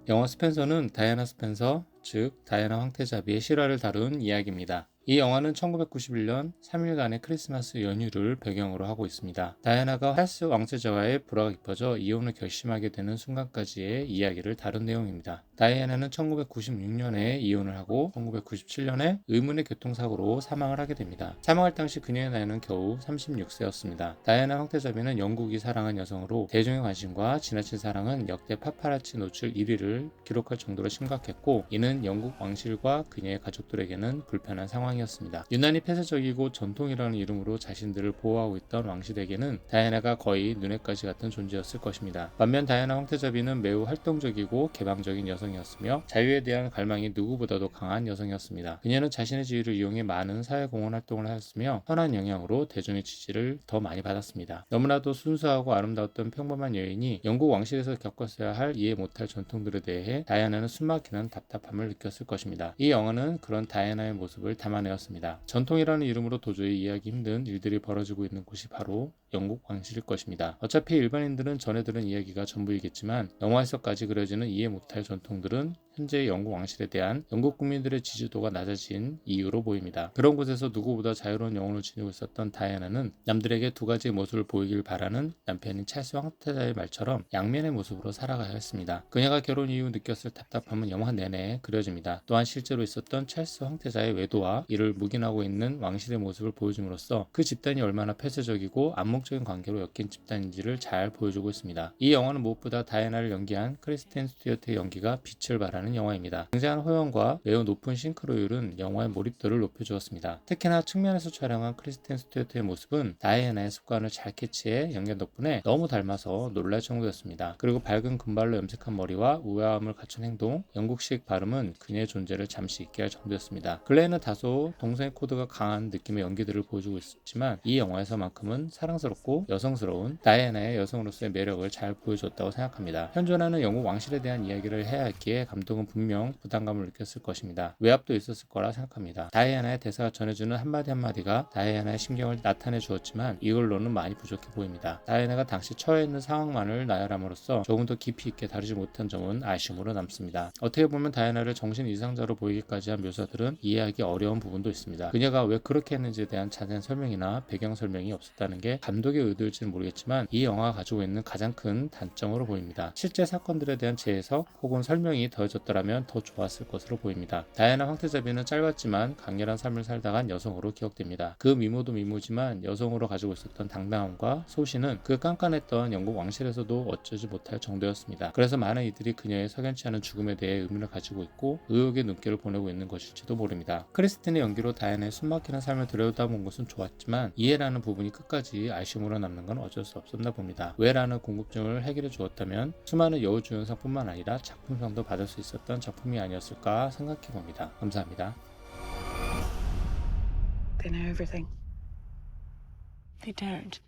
영화 스펜서는 다이애나 스펜서, 즉 다이애나 황태자비의 실화를 다룬 이야기입니다. 이 영화는 1991년 3일간의 크리스마스 연휴를 배경으로 하고 있습니다. 다이애나가 찰스 왕세자와의 불화가 깊어져 이혼을 결심하게 되는 순간까지의 이야기를 다룬 내용입니다. 다이애나는 1996년에 이혼을 하고 1997년에 의문의 교통사고로 사망을 하게 됩니다. 사망할 당시 그녀의 나이는 겨우 36세였습니다. 다이애나 황태자비는 영국이 사랑한 여성으로 대중의 관심과 지나친 사랑은 역대 파파라치 노출 1위를 기록할 정도로 심각했고, 이는 영국 왕실과 그녀의 가족들에게는 불편한 상황이었습니다. 유난히 폐쇄적이고 전통이라는 이름으로 자신들을 보호하고 있던 왕실에게는 다이애나가 거의 눈엣 가시 같은 존재였을 것입니다. 반면 다이애나 황태자비는 매우 활동적이고 개방적인 여성이었으며 자유에 대한 갈망이 누구보다도 강한 여성이었습니다. 그녀는 자신의 지위를 이용해 많은 사회공헌 활동을 하였으며 선한 영향으로 대중의 지지를 더 많이 받았습니다. 너무나도 순수하고 아름다웠던 평범한 여인이 영국 왕실에서 겪었어야 할 이해 못할 전통들에 대해 다이애나는 숨막히는 답답함을 느꼈을 것입니다. 이 영화는 그런 다이애나의 모습을 담아내었습니다. 전통이라는 이름으로 도저히 이해하기 힘든 일들이 벌어지고 있는 곳이 바로 영국 왕실일 것입니다. 어차피 일반인들은 전해 들은 이야기가 전부이겠지만 영화에서까지 그려지는 이해 못할 전통들은 현재 영국 왕실에 대한 영국 국민들의 지지도가 낮아진 이유로 보입니다. 그런 곳에서 누구보다 자유로운 영혼을 지니고 있었던 다이애나는 남들에게 두 가지의 모습을 보이길 바라는 남편인 찰스 황태자의 말처럼 양면의 모습으로 살아가야 했습니다. 그녀가 결혼 이후 느꼈을 답답함은 영화 내내 그려집니다. 또한 실제로 있었던 찰스 황태자의 외도와 이를 묵인하고 있는 왕실의 모습을 보여줌으로써 그 집단이 얼마나 폐쇄적이고 암묵적인 관계로 엮인 집단인지를 잘 보여주고 있습니다. 이 영화는 무엇보다 다이애나를 연기한 크리스틴 스튜어트의 연기가 빛을 발하는 영화입니다. 굉장한 호연과 매우 높은 싱크로율은 영화의 몰입도를 높여주었습니다. 특히나 측면에서 촬영한 크리스틴 스튜어트의 모습은 다이애나의 습관을 잘 캐치해 연기한 덕분에 너무 닮아서 놀랄 정도였습니다. 그리고 밝은 금발로 염색한 머리와 우아함을 갖춘 행동, 영국식 발음은 그녀의 존재를 잠시 잊게 할 정도였습니다. 근래에는 다소 동성애 코드가 강한 느낌의 연기들을 보여주고 있었지만 이 영화에서만큼은 사랑스럽고 여성스러운 다이애나의 여성으로서의 매력을 잘 보여줬다고 생각합니다. 현존하는 영국 왕실에 대한 이야기를 해야 했기에 감독은 분명 부담감을 느꼈을 것입니다. 외압도 있었을 거라 생각합니다. 다이애나의 대사가 전해주는 한마디 한마디가 다이애나의 심경을 나타내 주었지만 이걸로는 많이 부족해 보입니다. 다이애나가 당시 처해 있는 상황만을 나열함으로써 조금 더 깊이 있게 다루지 못한 점은 아쉬움으로 남습니다. 어떻게 보면 다이애나를 정신 이상자로 보이기까지 한 묘사들은 이해하기 어려운 부분도 있습니다. 그녀가 왜 그렇게 했는지에 대한 자세한 설명이나 배경 설명이 없었다는 게 감독의 의도일지는 모르겠지만 이 영화가 가지고 있는 가장 큰 단점으로 보입니다. 실제 사건들에 대한 재해석 혹은 설명이 더해졌더라면 더 좋았을 것으로 보입니다. 다이애나 황태자비는 짧았지만 강렬한 삶을 살다간 여성으로 기억됩니다. 그 미모도 미모지만 여성으로 가지고 있었던 당당함과 소신은 그 깐깐했던 영국 왕실에서도 어쩌지 못할 정도였습니다. 그래서 많은 이들이 그녀의 석연치 않은 죽음에 대해 의문을 가지고 있고 의혹의 눈길을 보내고 있는 것일지도 모릅니다. 크리스틴의 연기로 다이애나의 숨막히는 삶을 들여다본 것은 좋았지만 이해라는 부분이 끝까지 아쉬움으로 남는 건 어쩔 수 없었나 봅니다. 왜라는 궁금증을 해결해 주었다면 수많은 여우주연상뿐만 아니라 작품상도 받을 수 있었던 작품이 아니었을까 생각해 봅니다. 감사합니다. They know everything. They don't.